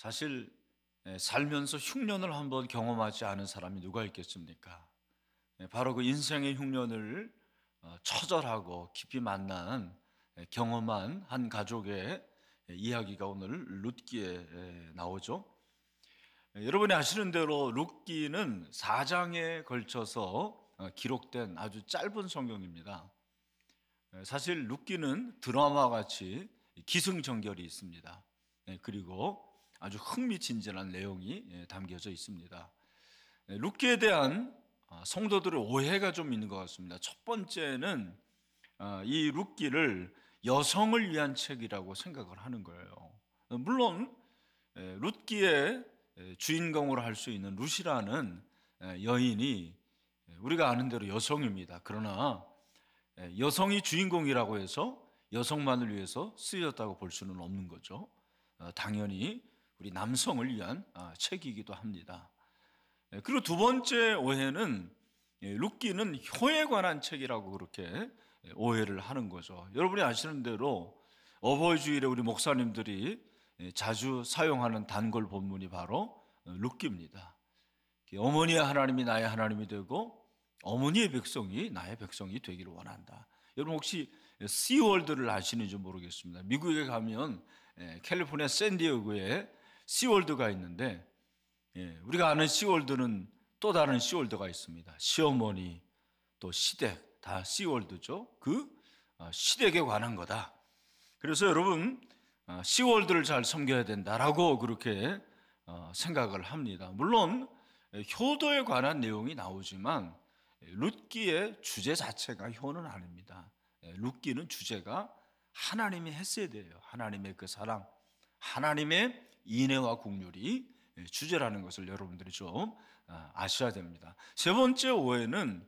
사실 살면서 흉년을 한번 경험하지 않은 사람이 누가 있겠습니까? 바로 그 인생의 흉년을 처절하고 깊이 만난 경험한 한 가족의 이야기가 오늘 룻기에 나오죠. 여러분이 아시는 대로 룻기는 4장에 걸쳐서 기록된 아주 짧은 성경입니다. 사실 룻기는 드라마와 같이 기승전결이 있습니다. 그리고 아주 흥미진진한 내용이 담겨져 있습니다. 룻기에 대한 성도들의 오해가 좀 있는 것 같습니다. 첫 번째는 이 룻기를 여성을 위한 책이라고 생각을 하는 거예요. 물론 룻기의 주인공으로 할 수 있는 룻이라는 여인이 우리가 아는 대로 여성입니다. 그러나 여성이 주인공이라고 해서 여성만을 위해서 쓰였다고 볼 수는 없는 거죠. 당연히 우리 남성을 위한 책이기도 합니다. 그리고 두 번째 오해는 룻기는 효에 관한 책이라고 그렇게 오해를 하는 거죠. 여러분이 아시는 대로 어버이 주일에 우리 목사님들이 자주 사용하는 단골 본문이 바로 룻기입니다. 어머니의 하나님이 나의 하나님이 되고 어머니의 백성이 나의 백성이 되기를 원한다. 여러분 혹시 시월드를 아시는지 모르겠습니다. 미국에 가면 캘리포니아 샌디에고에 시월드가 있는데 우리가 아는 시월드는 또 다른 시월드가 있습니다. 시어머니 또 시댁 다 시월드죠. 그 시댁에 관한 거다. 그래서 여러분 시월드를 잘 섬겨야 된다라고 그렇게 생각을 합니다. 물론 효도에 관한 내용이 나오지만 룻기의 주제 자체가 효는 아닙니다. 룻기는 주제가 하나님이 했어야 돼요. 하나님의 그 사랑, 하나님의 인애와 긍휼이 주제라는 것을 여러분들이 좀 아셔야 됩니다. 세 번째 오해는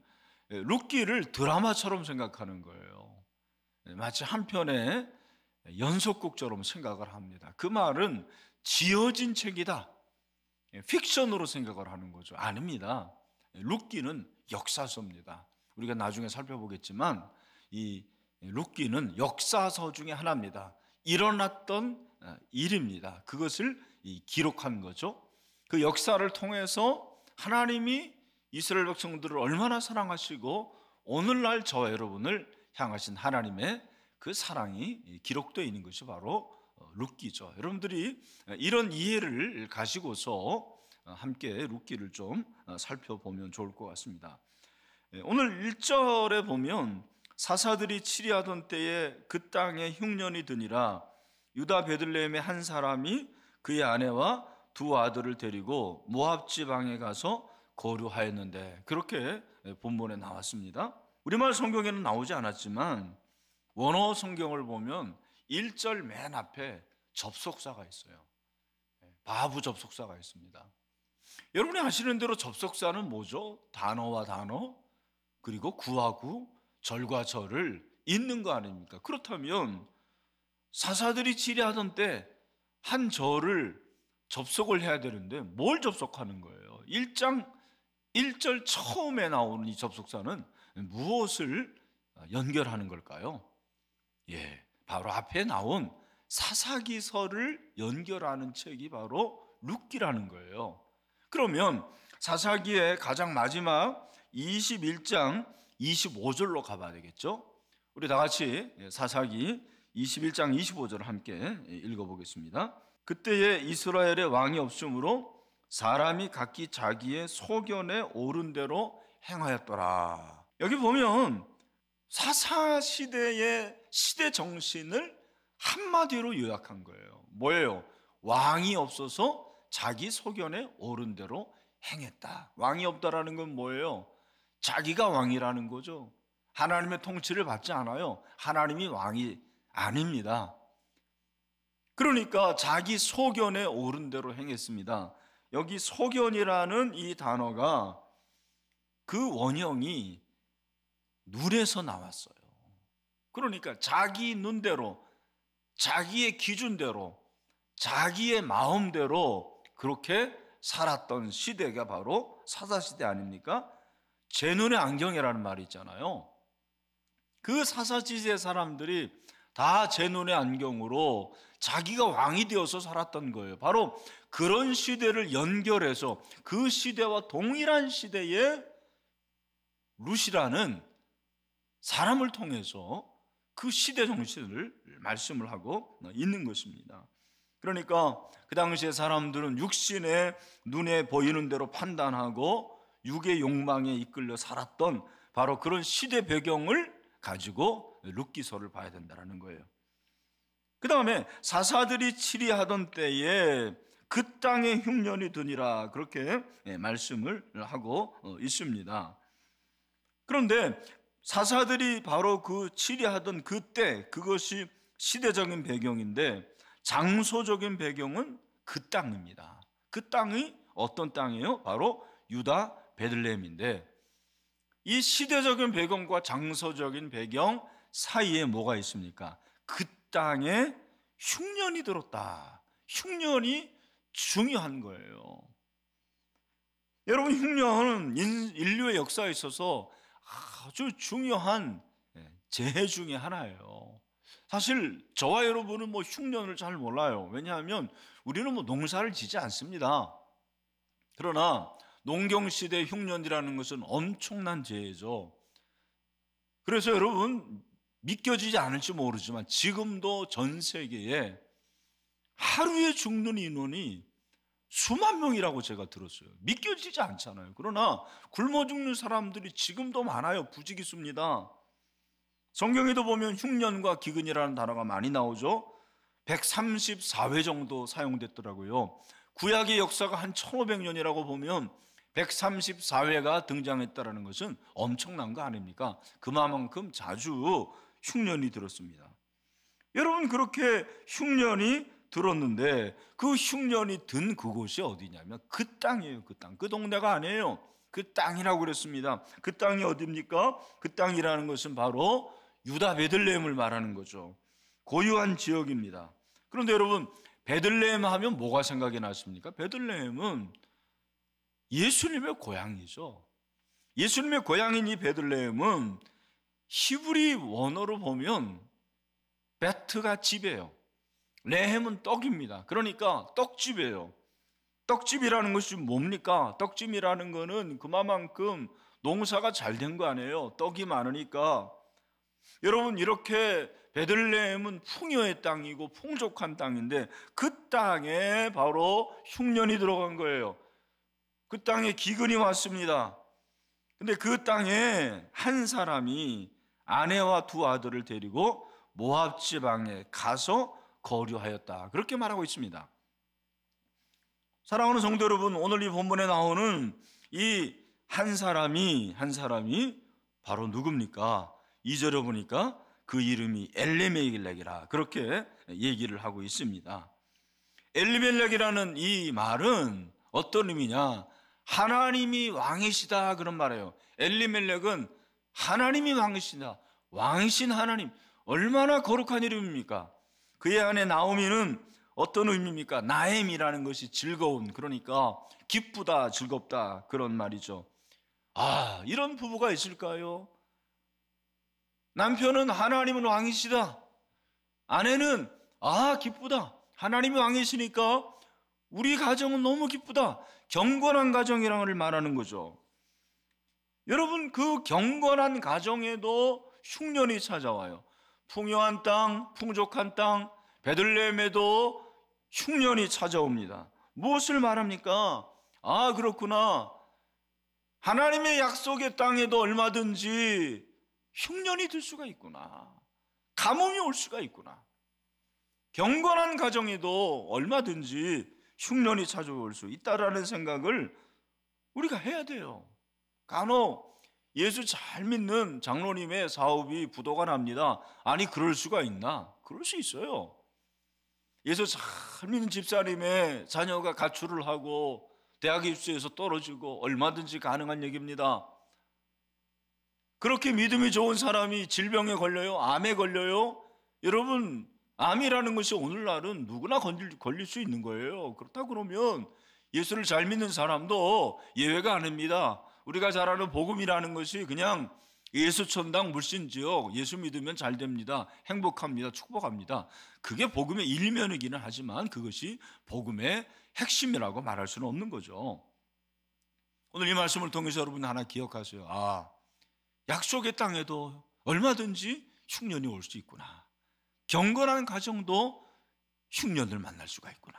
룻기를 드라마처럼 생각하는 거예요. 마치 한 편의 연속극처럼 생각을 합니다. 그 말은 지어진 책이다. 픽션으로 생각을 하는 거죠. 아닙니다. 룻기는 역사서입니다. 우리가 나중에 살펴보겠지만 이 룻기는 역사서 중에 하나입니다. 일어났던 일입니다. 그것을 기록한 거죠. 그 역사를 통해서 하나님이 이스라엘 백성들을 얼마나 사랑하시고 오늘날 저와 여러분을 향하신 하나님의 그 사랑이 기록되어 있는 것이 바로 룻기죠. 여러분들이 이런 이해를 가지고서 함께 룻기를 좀 살펴보면 좋을 것 같습니다. 오늘 1절에 보면 사사들이 치리하던 때에 그 땅에 흉년이 드니라 유다 베들레헴의 한 사람이 그의 아내와 두 아들을 데리고 모압 지방에 가서 거류하였는데 그렇게 본문에 나왔습니다. 우리말 성경에는 나오지 않았지만 원어 성경을 보면 1절 맨 앞에 접속사가 있어요. 바브 접속사가 있습니다. 여러분이 아시는 대로 접속사는 뭐죠? 단어와 단어 그리고 구와 구, 절과 절을 잇는 거 아닙니까? 그렇다면 사사들이 치리하던 때 한 절을 접속을 해야 되는데 뭘 접속하는 거예요? 1장 1절 처음에 나오는 이 접속사는 무엇을 연결하는 걸까요? 바로 앞에 나온 사사기서를 연결하는 책이 바로 룻기라는 거예요. 그러면 사사기의 가장 마지막 21장 25절로 가봐야 되겠죠? 우리 다 같이 사사기 21장 25절을 함께 읽어보겠습니다. 그때에 이스라엘의 왕이 없으므로 사람이 각기 자기의 소견에 옳은 대로 행하였더라. 여기 보면 사사시대의 시대 정신을 한마디로 요약한 거예요. 뭐예요? 왕이 없어서 자기 소견에 옳은 대로 행했다. 왕이 없다라는 건 뭐예요? 자기가 왕이라는 거죠. 하나님의 통치를 받지 않아요. 하나님이 왕이 아닙니다. 그러니까 자기 소견에 옳은 대로 행했습니다. 여기 소견이라는 이 단어가 그 원형이 눈에서 나왔어요. 그러니까 자기 눈대로, 자기의 기준대로, 자기의 마음대로 그렇게 살았던 시대가 바로 사사시대 아닙니까? 제 눈의 안경이라는 말이 있잖아요. 그 사사시대 사람들이 다 제 눈의 안경으로 자기가 왕이 되어서 살았던 거예요. 바로 그런 시대를 연결해서 그 시대와 동일한 시대에 룻이라는 사람을 통해서 그 시대 정신을 말씀을 하고 있는 것입니다. 그러니까 그 당시에 사람들은 육신의 눈에 보이는 대로 판단하고 육의 욕망에 이끌려 살았던 바로 그런 시대 배경을 가지고 룻기서를 봐야 된다는 거예요. 그 다음에 사사들이 치리하던 때에 그 땅에 흉년이 드니라, 그렇게 말씀을 하고 있습니다. 그런데 사사들이 바로 그 치리하던 그때, 그것이 시대적인 배경인데 장소적인 배경은 그 땅입니다. 그 땅이 어떤 땅이에요? 바로 유다 베들레헴인데, 이 시대적인 배경과 장소적인 배경 사이에 뭐가 있습니까? 그 땅에 흉년이 들었다. 흉년이 중요한 거예요. 여러분, 흉년은 인류의 역사에 있어서 아주 중요한 재해 중에 하나예요. 사실 저와 여러분은 흉년을 잘 몰라요. 왜냐하면 우리는 농사를 짓지 않습니다. 그러나 농경시대 흉년이라는 것은 엄청난 재해죠. 그래서 여러분, 믿겨지지 않을지 모르지만 지금도 전 세계에 하루에 죽는 인원이 수만 명이라고 제가 들었어요. 믿겨지지 않잖아요. 그러나 굶어 죽는 사람들이 지금도 많아요. 부지기수입니다. 성경에도 보면 흉년과 기근이라는 단어가 많이 나오죠. 134회 정도 사용됐더라고요. 구약의 역사가 한 1500년이라고 보면 134회가 등장했다는 것은 엄청난 거 아닙니까? 그만큼 자주 흉년이 들었습니다. 여러분, 그렇게 흉년이 들었는데 그 흉년이 든 그곳이 어디냐면 그 땅이에요. 그 땅. 그 동네가 아니에요. 그 땅이라고 그랬습니다. 그 땅이 어디입니까? 그 땅이라는 것은 바로 유다 베들레헴을 말하는 거죠. 고유한 지역입니다. 그런데 여러분, 베들레헴 하면 뭐가 생각이 나십니까? 베들레헴은 예수님의 고향이죠. 예수님의 고향인 이 베들레헴은 히브리 원어로 보면 베트가 집이에요. 레헴은 떡입니다. 그러니까 떡집이에요. 떡집이라는 것이 뭡니까? 떡집이라는 거는 그만큼 농사가 잘 된 거 아니에요. 떡이 많으니까. 여러분, 이렇게 베들레헴은 풍요의 땅이고 풍족한 땅인데 그 땅에 바로 흉년이 들어간 거예요. 그 땅에 기근이 왔습니다. 근데 그 땅에 한 사람이 아내와 두 아들을 데리고 모압 지방에 가서 거류하였다. 그렇게 말하고 있습니다. 사랑하는 성도 여러분, 오늘 이 본문에 나오는 이 한 사람이 바로 누굽니까? 2절에 보니까 그 이름이 엘리멜렉이라, 그렇게 얘기를 하고 있습니다. 엘리멜렉이라는 이 말은 어떤 의미냐? 하나님이 왕이시다, 그런 말이에요. 엘리멜렉은 하나님이 왕이시다. 왕이신 하나님. 얼마나 거룩한 이름입니까? 그의 아내 나오미는 어떤 의미입니까? 나엠이라는 것이 즐거운, 그러니까 기쁘다, 즐겁다, 그런 말이죠. 이런 부부가 있을까요? 남편은 하나님은 왕이시다. 아내는 기쁘다. 하나님이 왕이시니까 우리 가정은 너무 기쁘다. 경건한 가정이라는 말하는 거죠. 여러분, 그 경건한 가정에도 흉년이 찾아와요. 풍요한 땅, 풍족한 땅, 베들레헴에도 흉년이 찾아옵니다. 무엇을 말합니까? 그렇구나. 하나님의 약속의 땅에도 얼마든지 흉년이 들 수가 있구나. 가뭄이 올 수가 있구나. 경건한 가정에도 얼마든지 흉년이 찾아올 수 있다라는 생각을 우리가 해야 돼요. 간혹 예수 잘 믿는 장로님의 사업이 부도가 납니다. 아니, 그럴 수가 있나? 그럴 수 있어요. 예수 잘 믿는 집사님의 자녀가 가출을 하고 대학 입시에서 떨어지고 얼마든지 가능한 얘기입니다. 그렇게 믿음이 좋은 사람이 질병에 걸려요? 암에 걸려요? 여러분, 암이라는 것이 오늘날은 누구나 걸릴 수 있는 거예요. 그렇다 그러면 예수를 잘 믿는 사람도 예외가 아닙니다. 우리가 잘 아는 복음이라는 것이 그냥 예수천당 물신지옥, 예수 믿으면 잘 됩니다, 행복합니다, 축복합니다. 그게 복음의 일면이기는 하지만 그것이 복음의 핵심이라고 말할 수는 없는 거죠. 오늘 이 말씀을 통해서 여러분 하나 기억하세요. 약속의 땅에도 얼마든지 흉년이 올 수 있구나. 경건한 가정도 흉년을 만날 수가 있구나.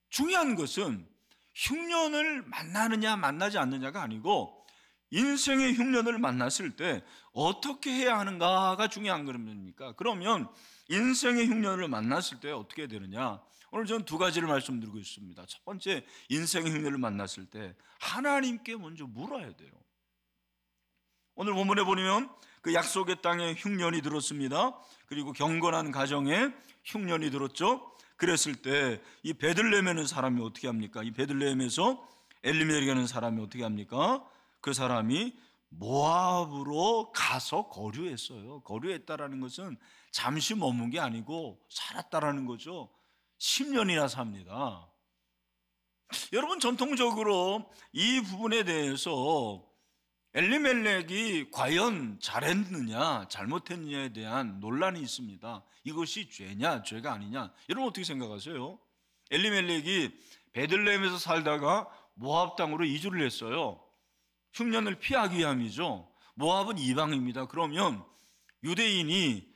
중요한 것은 흉년을 만나느냐 만나지 않느냐가 아니고 인생의 흉년을 만났을 때 어떻게 해야 하는가가 중요한 겁니까? 그러면 인생의 흉년을 만났을 때 어떻게 되느냐? 오늘 저는 두 가지를 말씀드리고 있습니다. 첫 번째, 인생의 흉년을 만났을 때 하나님께 먼저 물어야 돼요. 오늘 본문에 보면 그 약속의 땅에 흉년이 들었습니다. 그리고 경건한 가정에 흉년이 들었죠. 그랬을 때 이 베들레헴에는 사람이 어떻게 합니까? 이 베들레헴에서 엘리멜렉이라는 사람이 어떻게 합니까? 그 사람이 모압으로 가서 거류했어요. 거류했다라는 것은 잠시 머문 게 아니고 살았다라는 거죠. 10년이나 삽니다. 여러분, 전통적으로 이 부분에 대해서 엘리멜렉이 과연 잘했느냐 잘못했느냐에 대한 논란이 있습니다. 이것이 죄냐 죄가 아니냐, 여러분 어떻게 생각하세요? 엘리멜렉이 베들레헴에서 살다가 모압 땅으로 이주를 했어요. 흉년을 피하기 위함이죠. 모압은 이방입니다. 그러면 유대인이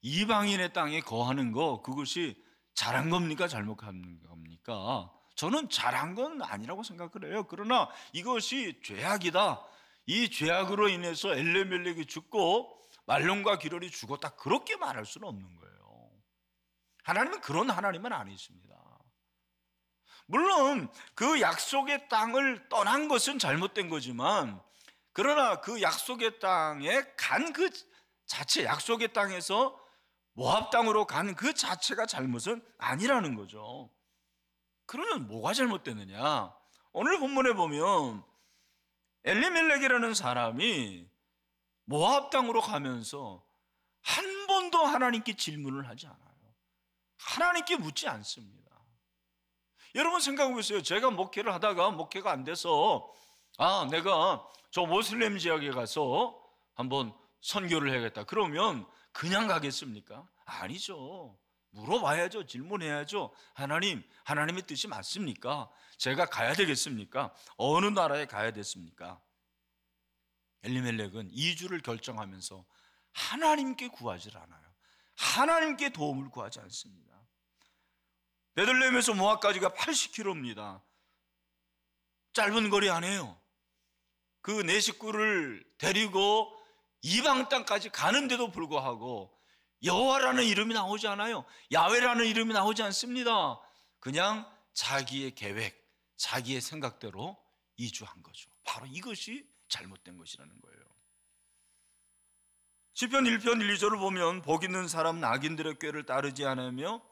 이방인의 땅에 거하는 거, 그것이 잘한 겁니까 잘못한 겁니까? 저는 잘한 건 아니라고 생각을 해요. 그러나 이것이 죄악이다, 이 죄악으로 인해서 엘리멜렉이 죽고 말론과 기럴이 죽었다, 그렇게 말할 수는 없는 거예요. 하나님은 그런 하나님은 아니십니다. 물론 그 약속의 땅을 떠난 것은 잘못된 거지만, 그러나 그 약속의 땅에 간 그 자체, 약속의 땅에서 모압 땅으로 간 그 자체가 잘못은 아니라는 거죠. 그러면 뭐가 잘못됐느냐? 오늘 본문에 보면 엘리멜렉이라는 사람이 모압 땅으로 가면서 한 번도 하나님께 질문을 하지 않아요. 하나님께 묻지 않습니다. 여러분 생각해 보세요. 제가 목회를 하다가 목회가 안 돼서 내가 저 모슬렘 지역에 가서 한번 선교를 해야겠다, 그러면 그냥 가겠습니까? 아니죠. 물어봐야죠. 질문해야죠. 하나님의 뜻이 맞습니까? 제가 가야 되겠습니까? 어느 나라에 가야 됐습니까? 엘리멜렉은 이주를 결정하면서 하나님께 구하지 않아요. 하나님께 도움을 구하지 않습니다. 베들레헴에서 모압까지가 80km입니다. 짧은 거리 아니에요. 그 네 식구를 데리고 이방 땅까지 가는데도 불구하고 여호와라는 이름이 나오지 않아요. 야훼라는 이름이 나오지 않습니다. 그냥 자기의 계획, 자기의 생각대로 이주한 거죠. 바로 이것이 잘못된 것이라는 거예요. 시편 1편 1, 2절을 보면 복 있는 사람은 악인들의 꾀를 따르지 않으며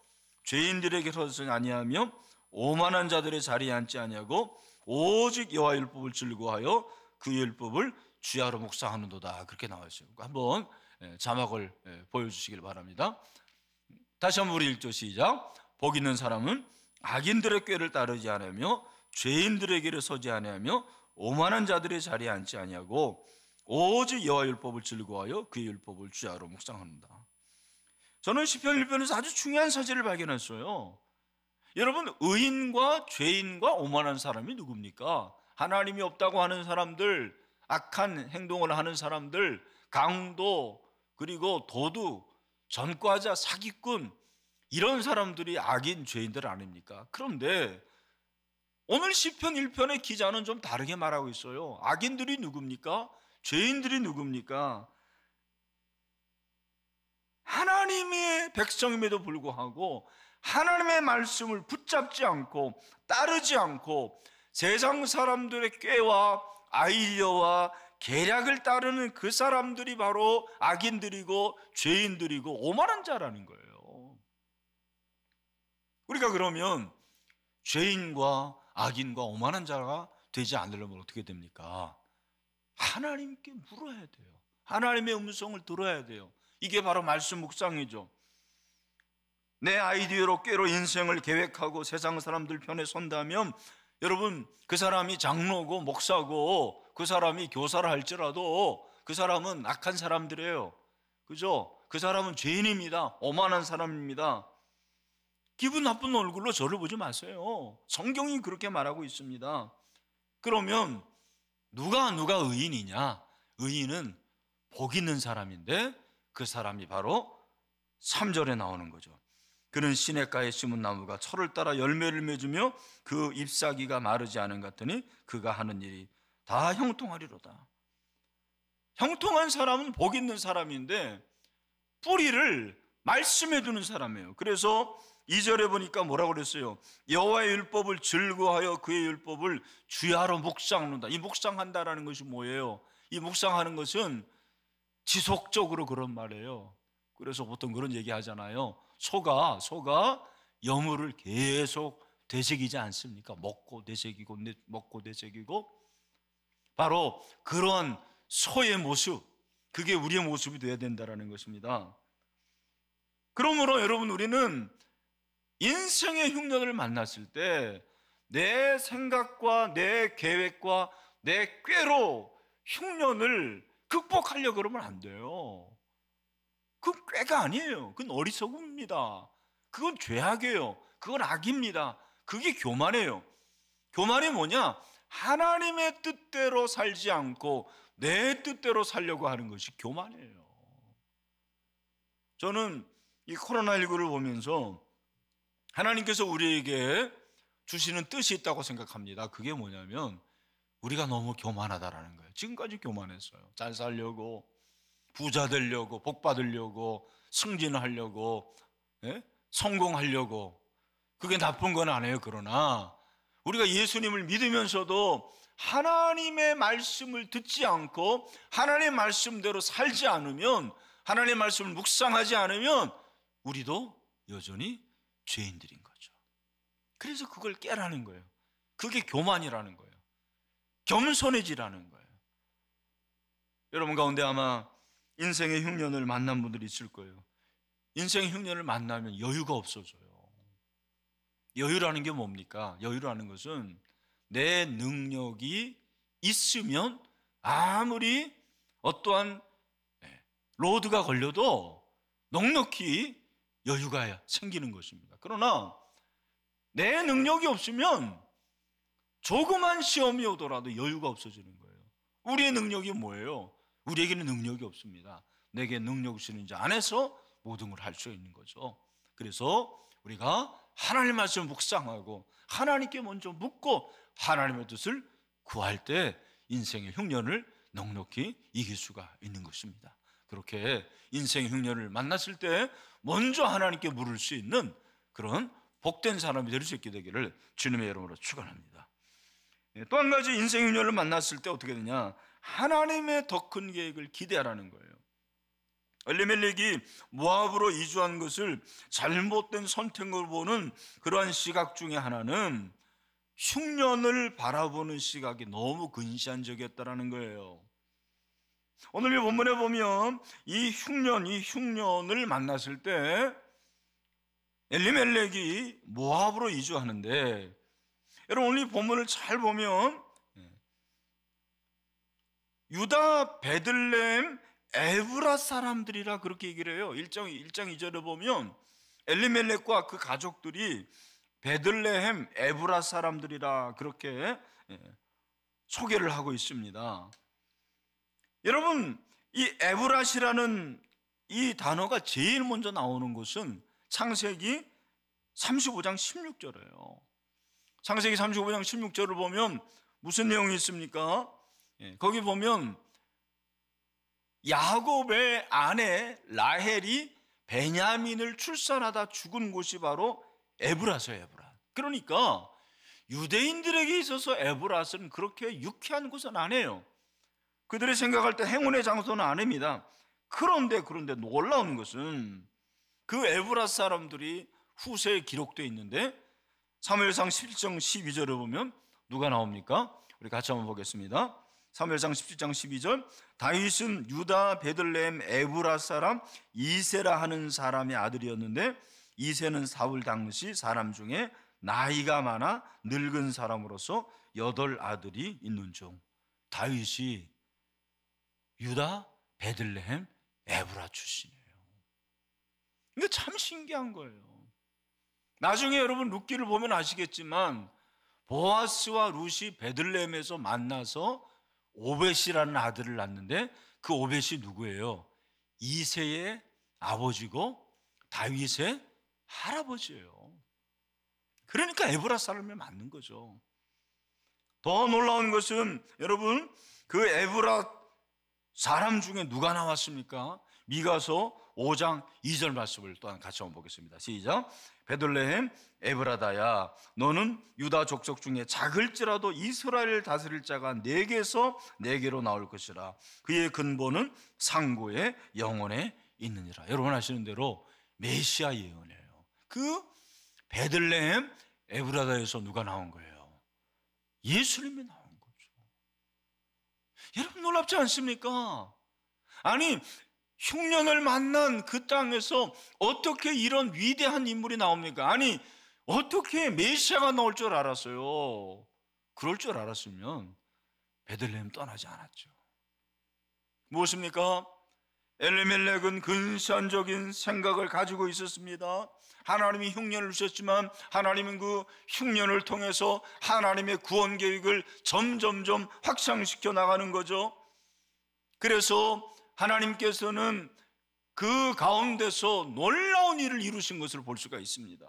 죄인들에게 서지 아니하며 오만한 자들의 자리에 앉지 아니하고 오직 여호와 율법을 즐거워하여 그 율법을 주야로 묵상하는도다, 그렇게 나와 있어요. 한번 자막을 보여주시길 바랍니다. 다시 한번 우리 읽죠. 시작. 복 있는 사람은 악인들의 꾀를 따르지 않으며 죄인들의 길에 서지 아니하며 오만한 자들의 자리에 앉지 아니하고 오직 여호와 율법을 즐거워하여 그의 율법을 주야로 묵상한다. 저는 시편 1편에서 아주 중요한 사실을 발견했어요. 여러분, 의인과 죄인과 오만한 사람이 누굽니까? 하나님이 없다고 하는 사람들, 악한 행동을 하는 사람들, 강도, 그리고 도둑, 전과자, 사기꾼, 이런 사람들이 악인, 죄인들 아닙니까? 그런데 오늘 시편 1편의 기자는 좀 다르게 말하고 있어요. 악인들이 누굽니까? 죄인들이 누굽니까? 하나님의 백성임에도 불구하고 하나님의 말씀을 붙잡지 않고 따르지 않고 세상 사람들의 꾀와 아이디어와 계략을 따르는 그 사람들이 바로 악인들이고 죄인들이고 오만한 자라는 거예요. 우리가 그러면 죄인과 악인과 오만한 자가 되지 않으려면 어떻게 됩니까? 하나님께 물어야 돼요. 하나님의 음성을 들어야 돼요. 이게 바로 말씀 묵상이죠. 내 아이디어로 꾀로 인생을 계획하고 세상 사람들 편에 선다면 여러분, 그 사람이 장로고 목사고 그 사람이 교사를 할지라도 그 그 사람은 악한 사람들이에요. 그죠? 그 사람은 죄인입니다. 오만한 사람입니다. 기분 나쁜 얼굴로 저를 보지 마세요. 성경이 그렇게 말하고 있습니다. 그러면 누가 의인이냐? 의인은 복 있는 사람인데 그 사람이 바로 3절에 나오는 거죠. 그는 시냇가에 심은 나무가 철을 따라 열매를 맺으며 그 잎사귀가 마르지 않은 것 같으니 그가 하는 일이 다 형통하리로다. 형통한 사람은 복 있는 사람인데 뿌리를 말씀해 두는 사람이에요. 그래서 2절에 보니까 뭐라고 그랬어요? 여호와의 율법을 즐거워하여 그의 율법을 주야로 묵상한다. 이 묵상한다라는 것이 뭐예요? 이 묵상하는 것은 지속적으로 그런 말이에요. 그래서 보통 그런 얘기 하잖아요. 소가 여물을 계속 되새기지 않습니까? 먹고 되새기고 먹고 되새기고. 바로 그런 소의 모습, 그게 우리의 모습이 되어야 된다는 것입니다. 그러므로 여러분, 우리는 인생의 흉년을 만났을 때 내 생각과 내 계획과 내 꾀로 흉년을 극복하려고 그러면 안 돼요. 그건 꾀가 아니에요. 그건 어리석음입니다. 그건 죄악이에요. 그건 악입니다. 그게 교만이에요. 교만이 뭐냐? 하나님의 뜻대로 살지 않고 내 뜻대로 살려고 하는 것이 교만이에요. 저는 이 코로나19를 보면서 하나님께서 우리에게 주시는 뜻이 있다고 생각합니다. 그게 뭐냐면 우리가 너무 교만하다라는 거예요. 지금까지 교만했어요. 잘 살려고, 부자 되려고, 복 받으려고, 승진하려고, 성공하려고. 그게 나쁜 건 아니에요. 그러나 우리가 예수님을 믿으면서도 하나님의 말씀을 듣지 않고 하나님의 말씀대로 살지 않으면, 하나님의 말씀을 묵상하지 않으면 우리도 여전히 죄인들인 거죠. 그래서 그걸 깨라는 거예요. 그게 교만이라는 거예요. 겸손해지라는 거예요. 여러분 가운데 아마 인생의 흉년을 만난 분들이 있을 거예요. 인생의 흉년을 만나면 여유가 없어져요. 여유라는 게 뭡니까? 여유라는 것은 내 능력이 있으면 아무리 어떠한 로드가 걸려도 넉넉히 여유가 생기는 것입니다. 그러나 내 능력이 없으면 조그만 시험이 오더라도 여유가 없어지는 거예요. 우리의 능력이 뭐예요? 우리에게는 능력이 없습니다. 내게 능력 주시는 자 안에서 모든 걸 할 수 있는 거죠. 그래서 우리가 하나님의 말씀을 묵상하고 하나님께 먼저 묻고 하나님의 뜻을 구할 때 인생의 흉년을 넉넉히 이길 수가 있는 것입니다. 그렇게 인생의 흉년을 만났을 때 먼저 하나님께 물을 수 있는 그런 복된 사람이 될 수 있게 되기를 주님의 이름으로 축원합니다. 또 한 가지 인생의 흉년을 만났을 때 어떻게 되냐? 하나님의 더 큰 계획을 기대하라는 거예요. 엘리멜렉이 모압으로 이주한 것을 잘못된 선택으로 보는 그러한 시각 중에 하나는 흉년을 바라보는 시각이 너무 근시안적이었다라는 거예요. 오늘 이 본문에 보면 이 흉년을 만났을 때 엘리멜렉이 모압으로 이주하는데, 여러분 오늘 이 본문을 잘 보면 유다 베들레헴 에브라 사람들이라 그렇게 얘기를 해요. 1장 2절에 보면 엘리멜렉과 그 가족들이 베들레헴 에브라 사람들이라 그렇게 소개를 하고 있습니다. 여러분, 이 에브라시라는 이 단어가 제일 먼저 나오는 것은 창세기 35장 16절이에요. 창세기 35장 16절을 보면 무슨 내용이 있습니까? 거기 보면 야곱의 아내 라헬이 베냐민을 출산하다 죽은 곳이 바로 에브라서예요. 에브라. 그러니까 유대인들에게 있어서 에브라스는 그렇게 유쾌한 곳은 아니에요. 그들이 생각할 때 행운의 장소는 아닙니다. 그런데 놀라운 것은 그 에브라 사람들이 후세에 기록되어 있는데 사무엘상 17장 12절을 보면 누가 나옵니까? 우리 같이 한번 보겠습니다. 사무엘상 17장 12절, 다윗은 유다 베들레헴 에브라 사람 이세라 하는 사람의 아들이었는데 이세는 사울 당시 사람 중에 나이가 많아 늙은 사람으로서 8 아들이 있는 중. 다윗이 유다 베들레헴 에브라 출신이에요. 이게 참 신기한 거예요. 나중에 여러분 룻기를 보면 아시겠지만 보아스와 룻이 베들레헴에서 만나서 오벳이라는 아들을 낳는데 그 오벳이 누구예요? 이새의 아버지고 다윗의 할아버지예요. 그러니까 에브라 사람이 맞는 거죠. 더 놀라운 것은 여러분 그 에브라 사람 중에 누가 나왔습니까? 미가서 5장 2절 말씀을 또한 같이 한번 보겠습니다. 시작. 베들레헴 에브라다야, 너는 유다 족속 중에 작을지라도 이스라엘을 다스릴 자가 네게서 네게로 나올 것이라. 그의 근본은 상고의 영혼에 있느니라. 여러분 아시는 대로 메시아 예언이에요. 그 베들레헴 에브라다에서 누가 나온 거예요? 예수님이 나온 거죠. 여러분 놀랍지 않습니까? 아니 흉년을 만난 그 땅에서 어떻게 이런 위대한 인물이 나옵니까? 아니 어떻게 메시아가 나올 줄 알았어요? 그럴 줄 알았으면 베들레헴 떠나지 않았죠. 무엇입니까? 엘리멜렉은 근시안적인 생각을 가지고 있었습니다. 하나님이 흉년을 주셨지만 하나님은 그 흉년을 통해서 하나님의 구원 계획을 점점점 확장시켜 나가는 거죠. 그래서 하나님께서는 그 가운데서 놀라운 일을 이루신 것을 볼 수가 있습니다.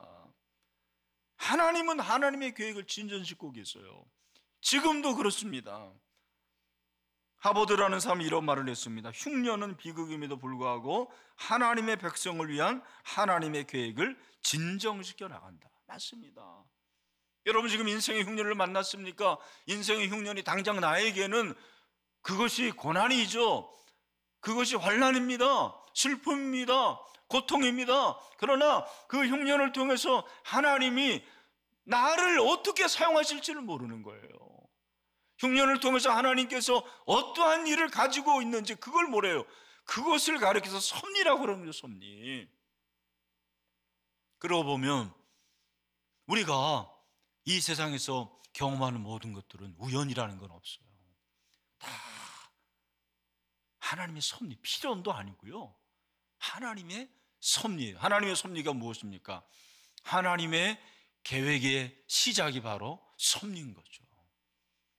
하나님은 하나님의 계획을 진전시키고 계세요. 지금도 그렇습니다. 하버드라는 사람이 이런 말을 했습니다. 흉년은 비극임에도 불구하고 하나님의 백성을 위한 하나님의 계획을 진정시켜 나간다. 맞습니다. 여러분 지금 인생의 흉년을 만났습니까? 인생의 흉년이 당장 나에게는 그것이 고난이죠. 그것이 환난입니다. 슬픔입니다. 고통입니다. 그러나 그 흉년을 통해서 하나님이 나를 어떻게 사용하실지를 모르는 거예요. 흉년을 통해서 하나님께서 어떠한 일을 가지고 있는지 그걸 뭐래요? 그것을 가리켜서 섭리라고 그러는 거죠. 섭리. 그러고 보면 우리가 이 세상에서 경험하는 모든 것들은 우연이라는 건 없어요. 다 하나님의 섭리, 필연도 아니고요. 하나님의 섭리예요. 하나님의 섭리가 무엇입니까? 하나님의 계획의 시작이 바로 섭리인 거죠.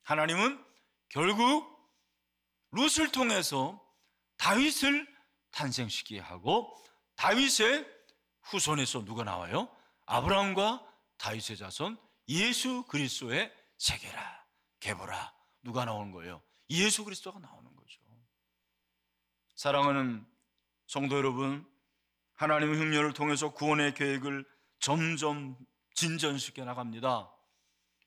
하나님은 결국 룻을 통해서 다윗을 탄생시키게 하고 다윗의 후손에서 누가 나와요? 아브라함과 다윗의 자손 예수 그리스도의 세계라, 계보라. 누가 나오는 거예요? 예수 그리스도가 나오는 거죠. 사랑하는 성도 여러분, 하나님의 흉년을 통해서 구원의 계획을 점점 진전시켜 나갑니다.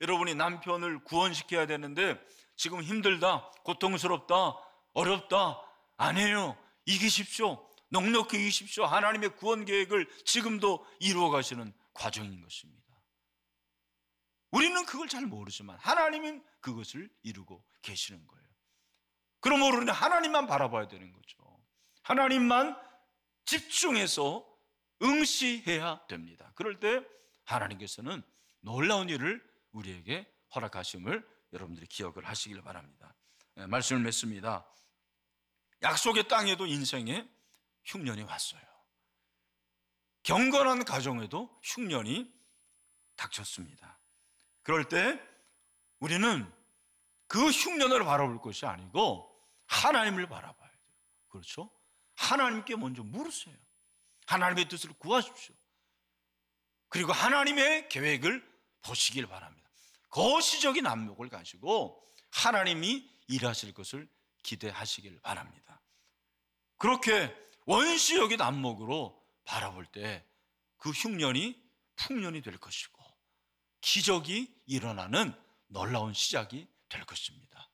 여러분이 남편을 구원시켜야 되는데 지금 힘들다, 고통스럽다, 어렵다. 아니에요. 이기십시오. 넉넉히 이기십시오. 하나님의 구원 계획을 지금도 이루어 가시는 과정인 것입니다. 우리는 그걸 잘 모르지만 하나님은 그것을 이루고 계시는 거예요. 그러므로 우리는 하나님만 바라봐야 되는 거죠. 하나님만 집중해서 응시해야 됩니다. 그럴 때 하나님께서는 놀라운 일을 우리에게 허락하심을 여러분들이 기억을 하시길 바랍니다. 말씀을 맺습니다. 약속의 땅에도 인생에 흉년이 왔어요. 경건한 가정에도 흉년이 닥쳤습니다. 그럴 때 우리는 그 흉년을 바라볼 것이 아니고 하나님을 바라봐야 돼요. 그렇죠? 하나님께 먼저 물으세요. 하나님의 뜻을 구하십시오. 그리고 하나님의 계획을 보시길 바랍니다. 거시적인 안목을 가지고 하나님이 일하실 것을 기대하시길 바랍니다. 그렇게 원시적인 안목으로 바라볼 때 그 흉년이 풍년이 될 것이고 기적이 일어나는 놀라운 시작이 될 것입니다.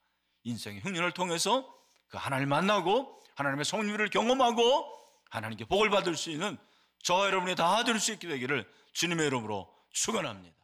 인생의 흉년을 통해서 그 하나님을 만나고 하나님의 섭리를 경험하고 하나님께 복을 받을 수 있는 저와 여러분이 다 될 수 있게 되기를 주님의 이름으로 축원합니다.